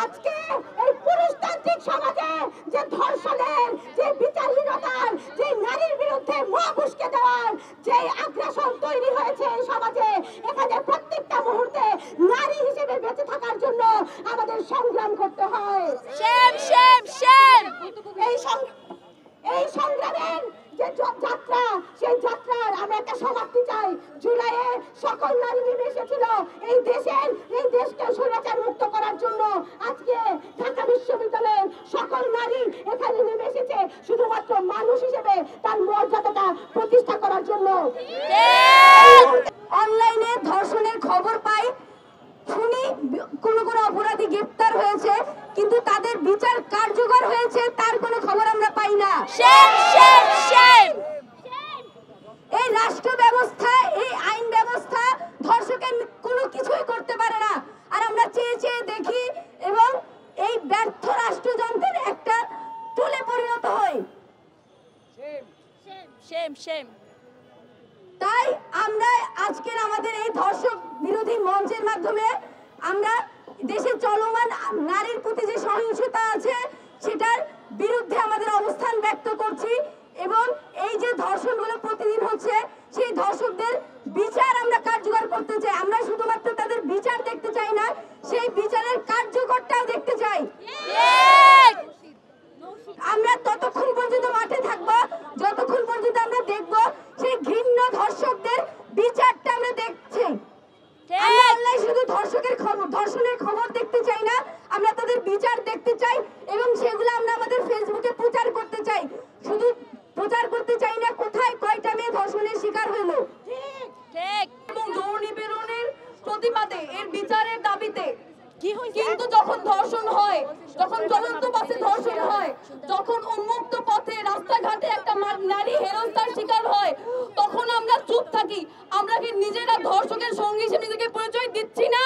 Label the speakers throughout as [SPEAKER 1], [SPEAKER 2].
[SPEAKER 1] আজকে এই পুরুষতান্ত্রিক সমাজে যে ধর্ষণের, যে বিচারহীনতার, যে নারীর বিরুদ্ধে মুখ উস্কে দেওয়ার যে আগ্রাসন তৈরি হয়েছে এই সমাজে, এখানে প্রত্যেকটা মুহূর্তে নারী হিসেবে বেঁচে থাকার জন্য আমাদের সংগ্রাম করতে হয়। এই সংগ্রামের যে যাত্রা, সেই যাত্রার আমরা একটা সমাপ্তি চাই। জুলাইয়ে সকল নারী নেমে এসেছিল এই দেশকে স্বৈরাচার মুক্ত করার জন্য। আজকে ঢাকা বিশ্ববিদ্যালয়ের সকল নারী এখানে নেমে এসেছে শুধুমাত্র মানুষ হিসেবে তার মর্যাদাটা প্রতিষ্ঠা করার জন্য। অনলাইনে ধর্ষণের খবর পাই, শুনি কোন অপরাধী গ্রেফতার হয়েছে, কিন্তু তাদের বিচার কার্যকর হয়েছে তার কোনো খবর আমরা পাই না। এই রাষ্ট্র ব্যবস্থা, এই আইন ব্যবস্থা ধর্ষকের কোনো কিছুই করতে পারে না। আর আমরা চেয়ে চেয়ে দেখি এবং এই ব্যর্থ রাষ্ট্রযন্ত্রের একটা টুলে পরিণত হই। তাই আমরা আজকের আমাদের এই ধর্ষক বিরোধী মঞ্চের মাধ্যমে আমরা দেশে চলমান নারীর প্রতি যে সহিংসতা আছে সেটার বিরুদ্ধে আমাদের অবস্থান ব্যক্ত করছি এবং এই যে ধর্ষণগুলো প্রতিদিন হচ্ছে সেই ধর্ষকদের বিচার আমরা কার্যকর করতে চাই। আমরা শুধুমাত্র তাদের বিচার দেখতে চাই না, সেই বিচারের কার্যকরটাও দেখতে চাই। আমরা ততক্ষণ পর্যন্ত মাঠে থাকবো যতক্ষণ পর্যন্ত আমরা দেখব সেই ঘৃণ্য ধর্ষকদের বিচারটা আমরা দেখছি। আমরা শুধু ধর্ষণের খবর দেখতে চাই না, আমরা তাদের বিচার দেখতে চাই এবং সেগুলো আমরা আমাদের ফেসবুকে প্রচার করতে চাই। শুধু প্রচার করতে চাই না কোথায় কয়টা মেয়ে ধর্ষণের শিকার হলো, এবং যৌন নিপীড়নের প্রতিবাদে, এর বিচারের দাবিতে। কিন্তু যখন ধর্ষণ হয়, যখন চলন্ত পথে ধর্ষণ হয়, যখন উন্মুক্ত পথে রাস্তাঘাটে একটা নারী হেনস্থার শিকার হয়, তখন আমরা চুপ থাকি। আমরা কি নিজেরা ধর্ষকের সঙ্গী হিসেবে নিজেকে পরিচয় দিচ্ছি না?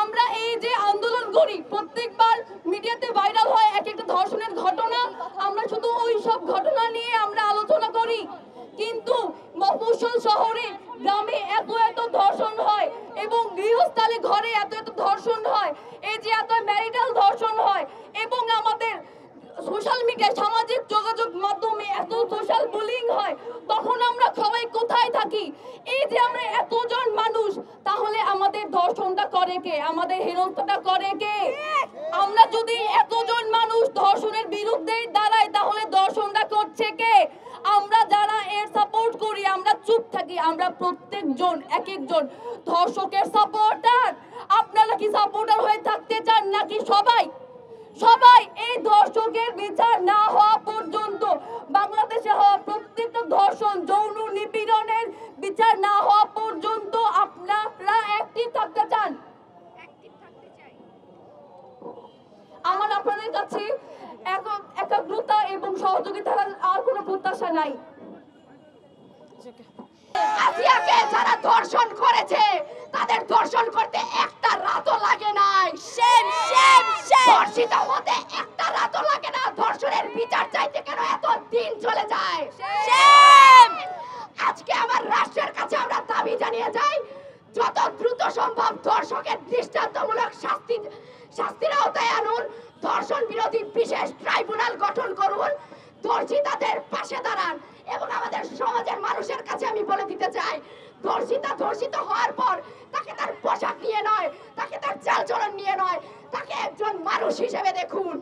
[SPEAKER 1] আমরা এই যে আন্দোলন করি, প্রত্যেকবার মিডিয়াতে ভাইরাল হয় এক একটা ধর্ষণের ঘটনা, আমরা শুধু ওই সব ঘটনা নিয়ে আমরা আলোচনা করি। কিন্তু মফস্বল শহরে, গ্রামে এত ধর্ষণ হয় এবং গৃহস্থালী ঘরে এত ধর্ষণ হয়, এই যে এত ম্যারিটাল ধর্ষণ হয় এবং আমাদের সোশ্যাল মিডিয়া, সামাজিক যোগাযোগ মাধ্যমে এত সোশ্যাল বুলিং হয়, তখন আমরা সবাই কোথায় থাকি? এই যে আমরা এতজন মানুষ, তাহলে আমাদের ধর্ষণটা করে কে? আমাদের হেনস্থাটা করে কে? আমরা যদি এতজন মানুষ ধর্ষণের বিরুদ্ধে দাঁড়াই, তাহলে ধর্ষণটা করছে কে? আমরা যারা এর সাপোর্ট করি আমরা চুপ থাকি। আমরা প্রত্যেকজন এক একজন ধর্ষকের সাপোর্টার। আপনারা কি সাপোর্টার হয়ে থাকতে চান নাকি সবাই এই ধর্ষকের বিচার না হওয়া পর্যন্ত, বাংলাদেশে হওয়া প্রত্যেকটা ধর্ষণ, যৌন নিপীড়নের বিচার না হওয়া পর্যন্ত আপনারা অ্যাক্টিভ থাকতে চান? আমার আপনাদের কাছে একাগ্রতা এবং সহযোগিতার আর কোনো প্রত্যাশা নাই। আসিয়াকে যারা ধর্ষণ করেছে তাদের ধর্ষণ করতে একটা রাতও লাগে নাই। ধর্ষিত হতে একটা রাতও লাগে না। ধর্ষণের বিচার চাইতে কেন এত দিন চলে যায়? আজকে আমার রাষ্ট্রের কাছে আমরা দাবি জানিয়ে যাই, যত দ্রুত সম্ভব ধর্ষকের দৃষ্টান্তমূলক শাস্তির আওতায় আনুন। ধর্ষণ বিরোধী বিশেষ ট্রাইব্যুনাল গঠন করুন। ধর্ষিতাদের পাশে দাঁড়ান। এবং আমাদের সমাজের মানুষের কাছে আমি বলে দিতে চাই, ধর্ষিত হওয়ার পর তাকে তার পোশাক নিয়ে নয়, তাকে তার চালচলন নিয়ে নয়, তাকে একজন মানুষ হিসেবে দেখুন।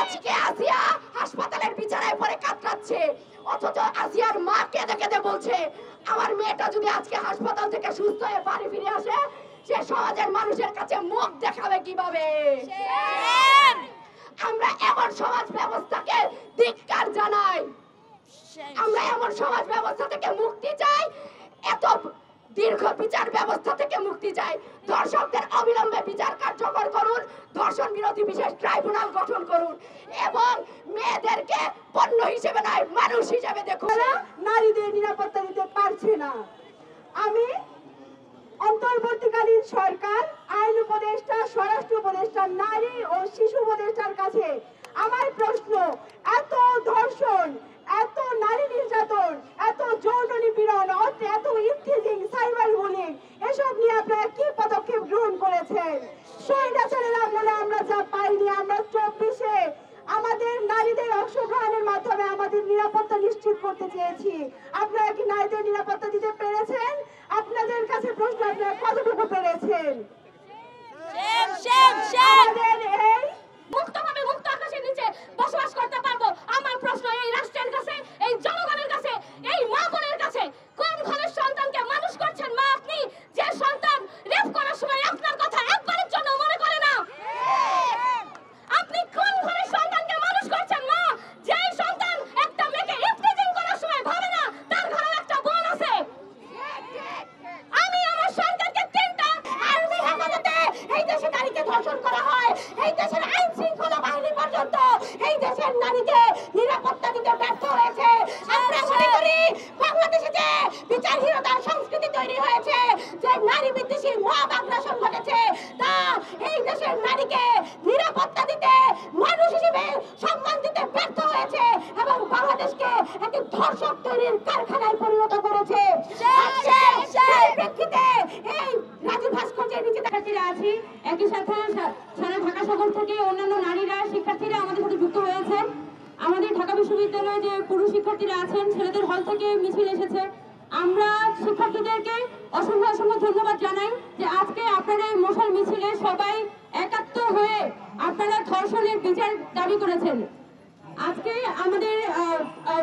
[SPEAKER 1] আজকে আসিয়া হাসপাতালের বিছানায় পড়ে কাতরাচ্ছে, অথচ আসিয়ার মা কেঁদে কেঁদে বলছে, আমার মেয়েটা যদি আজকে হাসপাতাল থেকে সুস্থ হয়ে বাড়ি ফিরে আসে, সে সমাজের মানুষের কাছে মুখ দেখাবে কিভাবে? আমরা এমন সমাজ ব্যবস্থাকে ধিক্কার জানাই। আমরা এমন সমাজ ব্যবস্থা থেকে মুক্তি চাই, এত দীর্ঘ বিচার ব্যবস্থা থেকে মুক্তি চাই। ধর্ষকদের অবিলম্বে বিচার কার্যকর করুন। ধর্ষণ বিরোধী বিশেষ ট্রাইব্যুনাল গঠন করুন এবং মেয়েদেরকে পণ্য হিসেবে নয়, মানুষ হিসেবে দেখুন। নারীদের নিরাপত্তা দিতে পারছে না। আমি অন্তর্বর্তীকালীন সরকার, আইন উপদেষ্টা, স্বরাষ্ট্র উপদেষ্টা, নারী ও শিশু উপদেষ্টার কাছে আমার প্রশ্ন, এত ধর্ষণ, এত নারী নির্যাতন, এত যৌন নিপীড়ন, এত ইফটিজিং, সাইবার বুলিং, এসব নিয়ে আপনারা কি পদক্ষেপ গ্রহণ
[SPEAKER 2] করেছেন। স্বৈরাচারের আমলে আমরা যা পাইনি, আমরা 24-এ আমাদের নারীদের অংশগ্রহণের মাধ্যমে আমাদের নিরাপত্তা নিশ্চিত করতে চেয়েছি। আপনারা কি নারীদের নিরাপত্তা দিতে পেরেছেন? আপনাদের কাছে প্রশ্ন, আপনারা কতটুকু পেরেছেন? আমাদের এই
[SPEAKER 1] মুক্তভাবে মুক্ত আকাশের নিচে বসবাস করতে পারবো। আমার প্রশ্ন এই রাষ্ট্রের কাছে, এই জনগণের কাছে, এই মা বোনের কাছে, কোন ঘরের সন্তানকে মানুষ করছেন মা আপনি, যে সন্তান রেপ করার সময় আপনার কথা একবারের জন্য মনে করে না? আপনি কোন ঘরের সন্তানকে মানুষ করছেন মা, যে সন্তান একটা মেয়েকে ইফতিজিং করার সময় ভাবে না তার ঘরে একটা বোন আছে? আমি আমার সন্তানকে 3টা আর্মি হেফাজতে এই দেশে নারীকে ধর্ষণ করা হয়, এই দেশের আইন শৃঙ্খলা বাহিনী পর্যন্ত এই দেশের নারীকে নিরাপত্তা দিতে ব্যর্থ হয়েছে। আমরা মনে করি বাংলাদেশে যে বিচারহীনতার সংস্কৃতি তৈরি হয়েছে, যে নারী বিদ্বেষী মব আগ্রাসন ঘটেছে, তা এই দেশের নারীকে নিরাপত্তা দিতে, মানুষ হিসেবে সম্মান দিতে ব্যর্থ হয়েছে এবং বাংলাদেশকে একটি ধর্ষক তৈরির কারখানায় পরিণত করেছে। সেই প্রেক্ষিতে এই রাজু ভাস্কর্যের নিচে শিক্ষার্থীরা আছি, একই সাথে সারা ঢাকা শহর থেকে অন্যান্য নারীরা শিক্ষার্থীরা আমাদের সাথে যুক্ত হয়েছে। আমাদের ঢাকা বিশ্ববিদ্যালয়ে যে পুরুষ শিক্ষার্থীরা আছেন, ছেলেদের হল থেকে মিছিল এসেছে। আমরা শিক্ষার্থীদেরকে অসংখ্য অসংখ্য ধন্যবাদ জানাই যে আজকে আপনারা এই মশাল মিছিলে সবাই একাত্ম হয়ে আপনারা ধর্ষণের বিচার দাবি করেছেন। আজকে আমাদের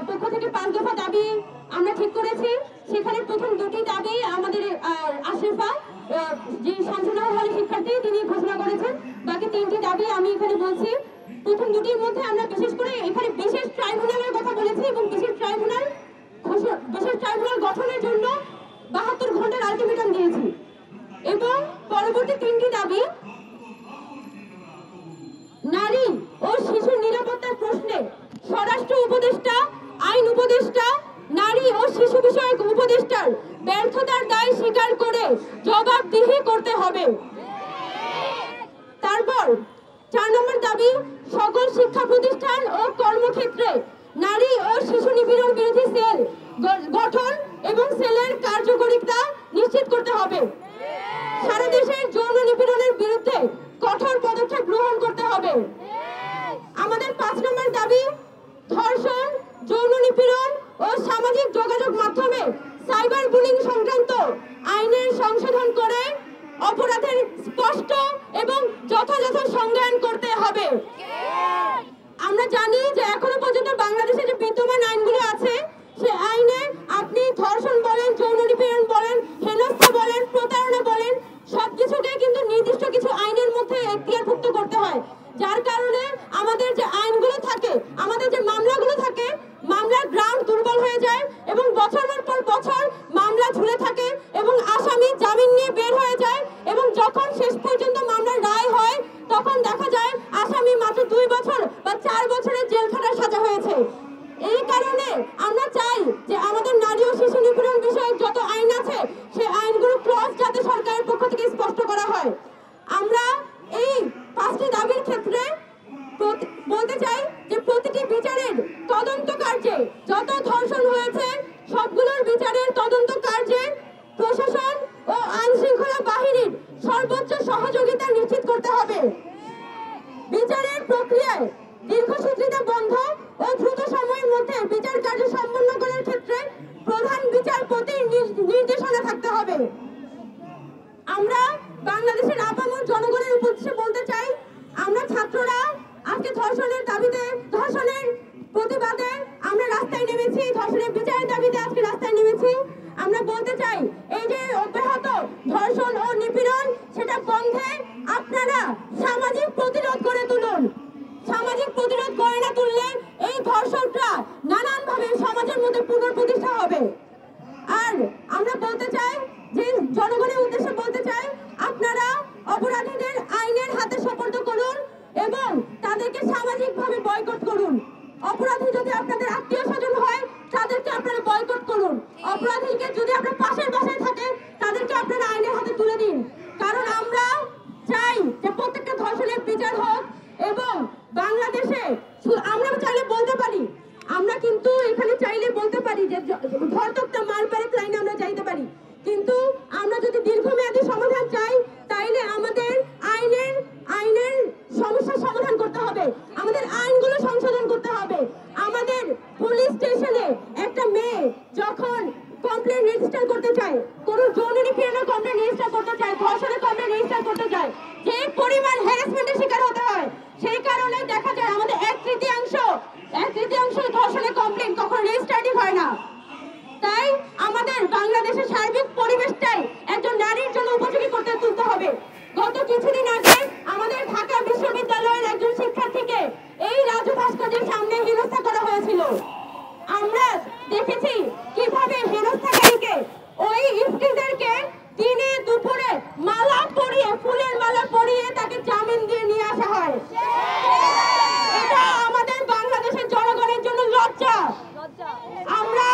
[SPEAKER 1] পক্ষ থেকে 5 দফা দাবি আমরা ঠিক করেছি। সেখানে প্রথম 2টি দাবি আমাদের আশরাফা, যে শামসুন্নাহার হলের শিক্ষার্থী, তিনি ঘোষণা করেছেন। বাকি 3টি দাবি আমি এখানে বলছি। প্রথম 2টির মধ্যে আমরা বিশেষ করে এখানে বিশেষ ট্রাইব্যুনালের কথা বলেছি এবং বিশেষ ট্রাইব্যুনাল গঠনের জন্য 72 ঘন্টার আলটিমেটাম দিয়েছি। এবং পরবর্তী 3টি দাবি, নারী ও শিশুর নিরাপত্তার প্রশ্নে স্বরাষ্ট্র উপদেষ্টা, আইন উপদেষ্টা, নারী ও শিশু বিষয়ক উপদেষ্টার ব্যর্থতার দায় স্বীকার করে জবাবদিহি করতে হবে। তারপর 4 নম্বর দাবি, সকল শিক্ষা প্রতিষ্ঠান ও কর্মক্ষেত্রে নারী ও শিশু নিপীড়ন বিরোধী সেল গঠন এবং সেলের কার্যকারিতা নিশ্চিত করতে হবে। সারা দেশের যৌন নিপীড়নের বিরুদ্ধে কঠোর পদক্ষেপ গ্রহণ করতে হবে। আমাদের 5 নম্বর দাবি, ধর্ষণ, যৌন নিপীড়ন ও সামাজিক যোগাযোগ মাধ্যমে সাইবার বুলিং সংক্রান্ত আইনের সংশোধন করে অপরাধের স্পষ্ট এবং যথাযথ সংজ্ঞায়ন করতে হবে। আমরা জানি যে এখনো পর্যন্ত বাংলাদেশে যে বিদ্যমান আইনগুলো আছে, সে আইনে আপনি ধর্ষণ বলেন, যৌন নিপীড়ন বলেন, হেনস্থা বলেন, প্রতারণা বলেন, সবকিছুকে কিন্তু নির্দিষ্ট কিছু আইনের মধ্যে এখতিয়ারভুক্ত করতে হয়। যার কারণে আমাদের যে আইনগুলো থাকে, আমাদের যে মামলাগুলো থাকে, মামলার গ্রাউন্ড দুর্বল হয়ে যায় এবং বছরের পর বছর মামলা ঝুলে থাকে এবং আসামি জামিন নিয়ে বের হয়ে যায় এবং যখন শেষ পর্যন্ত মামলার রায় হয় তখন দেখা যায় আসামি মাত্র 2 বছর বা 4 বছরের জেলখানার সাজা হয়েছে। এই কারণে আমরা চাই যে আমাদের নারী ও শিশু নিপীড়ন বিষয়ক যত আইন আছে, সেই আইনগুলো ক্লজ যাতে সরকারের পক্ষ থেকে স্পষ্ট করা হয়। আমরা এই 5টি দাবির ক্ষেত্রে বলতে চাই যে প্রতিটি বিচারের তদন্ত কার্যে, যত ধর্ষণ হয়েছে সবগুলোর বিচারের তদন্ত কার্যে প্রশাসন ও আইন শৃঙ্খলা বাহিনীর সর্বোচ্চ সহযোগিতা নিশ্চিত করতে হবে। বিচারের প্রক্রিয়ায় দীর্ঘসূত্রিতা বন্ধ ও দ্রুত সময়ের মধ্যে বিচার কার্য সম্পন্ন করার ক্ষেত্রে প্রধান বিচারপতির নির্দেশনা থাকতে হবে। আমরা বাংলাদেশের আপামর জনগণের উদ্দেশ্যে বলতে চাই, আমরা ছাত্ররা আজকে ধর্ষণের দাবিতে, ধর্ষণের প্রতিবাদে আমরা রাস্তায় নেমেছি, ধর্ষণের বিচারের দাবিতে আজকে রাস্তায় নেমেছি। আমরা বলতে চাই, এই যে অব্যাহত ধর্ষণ ও নিপীড়ন, সেটা বন্ধে আপনারা সামাজিক প্রতিরোধ গড়ে তুলুন। সামাজিক প্রতিরোধ গড়ে না তুললে এই ধর্ষকরা নানানভাবে সমাজের মধ্যে পুনঃপ্রতিষ্ঠা হবে। আর আমরা বলতে চাই যে জনগণের উদ্দেশ্যে বলতে চাই, আপনারা অপরাধীদের আইনের হাতে সোপর্দ করুন এবং তাদেরকে সামাজিকভাবে বয়কট করুন। অপরাধী যদি আপনাদের আত্মীয় স্বজন হয়, তাদেরকে আপনারা বয়কট করুন। অপরাধীকে যদি আপনার পাশের বাসায় থাকে, তাদেরকে আপনারা আইনের হাতে তুলে দিন। কারণ আমরা চাই যে প্রত্যেকটা ধর্ষণের বিচার হোক এবং বাংলাদেশে আমরা চাইলে বলতে পারি, আমরা কিন্তু এখানে চাইলে বলতে পারি যে ধর্তকটা মার পারে লাইনে আমরা চাইতে পারি, কিন্তু আমরা যদি দীর্ঘমেয়াদী সমাধান চাই, তাইলে আমাদের বিচার করতে যায়, যে পরিমাণ হ্যারাসমেন্টের শিকার হতে হয়, সেই কারণে দেখা যায় আমাদের এক তৃতীয়াংশ ধর্ষণের কমপ্লেইন কখনো রেজিস্টার্ডই হয় না। তাই আমাদের বাংলাদেশের সার্বিক পরিবেশটাই একজন নারীর জন্য উপযোগী করতে তুলতে হবে। গত কিছুদিন আগে আমাদের ঢাকা বিশ্ববিদ্যালয়ের একজন শিক্ষার্থীকে এই রাজু ভাস্কর্যের সামনে হেনস্থা করা হয়েছিল। আমরা দেখেছি কিভাবে হেনস্থাকারীকে ওই ইফতিজারকে দিনে দুপুরে মালা পরিয়ে, ফুলের মালা পরিয়ে তাকে জামিন দিয়ে নিয়ে আসা হয়। এটা আমাদের বাংলাদেশের জনগণের জন্য লজ্জা। আমরা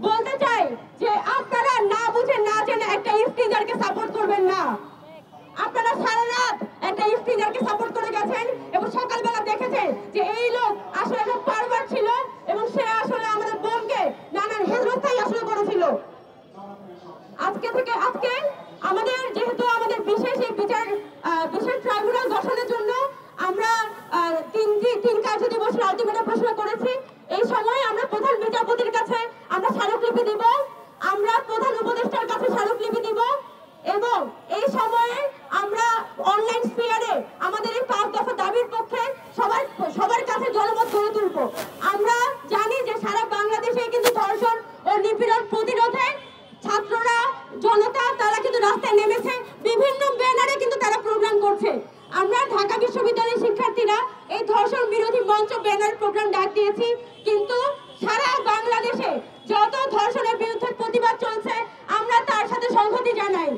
[SPEAKER 1] বলতে চাই যে আপনারা না বুঝে না জেনে একটা ইফতিজারকে সাপোর্ট করবেন না। আপনারা সারা রাত একটা ইফতিজারকে সাপোর্ট করে গেছেন এবং সকালবেলা দেখেছেন যে এই লোক আসলে একটা পারভার্ট ছিল এবং সে আসলে আমাদের বোনকে নানান হেনস্থাই আসলে করেছিল। আজকে আমাদের যেহেতু আমাদের বিশেষ ট্রাইব্যুনাল গঠনের জন্য আমরা তিন কার্যদিবসের আলটিমেটাম ঘোষণা করেছি। এই সময় আমরা প্রধান বিচারপতির কাছে আমরা স্মারকলিপি দিব, আমরা প্রধান উপদেষ্টার কাছে স্মারকলিপি দিব এবং এই সময়ে আমরা অনলাইন স্ফিয়ারে আমাদের এই 5 দফা দাবির পক্ষে সবার কাছে জনমত গড়ে তুলব। আমরা জানি যে সারা বাংলাদেশে কিন্তু ধর্ষণ ও নিপীড়ন প্রতিরোধে ছাত্ররা, জনতা তারা কিন্তু রাস্তায় নেমেছে, বিভিন্ন ব্যানারে কিন্তু তারা প্রোগ্রাম করছে। আমরা ঢাকা বিশ্ববিদ্যালয়ের শিক্ষার্থীরা এই ধর্ষণ বিরোধী মঞ্চ ব্যানার প্রোগ্রাম ডাক দিয়েছি, কিন্তু সারা বাংলাদেশে যত ধর্ষণের বিরুদ্ধে প্রতিবাদ চলছে আমরা তার সাথে সংহতি জানাই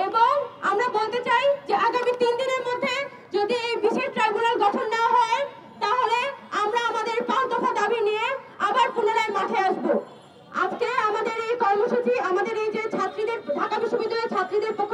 [SPEAKER 1] এবং আমরা বলতে চাই যে আগামী 3 দিনের মধ্যে যদি এই বিশেষ ট্রাইব্যুনাল গঠন না হয় তাহলে আমরা আমাদের 5 দফা দাবি নিয়ে আবার পুনরায় মাঠে আসব। আজকে আমাদের এই কর্মসূচি, আমাদের এই যে ছাত্রীদের, ঢাকা বিশ্ববিদ্যালয়ের ছাত্রীদের পক্ষ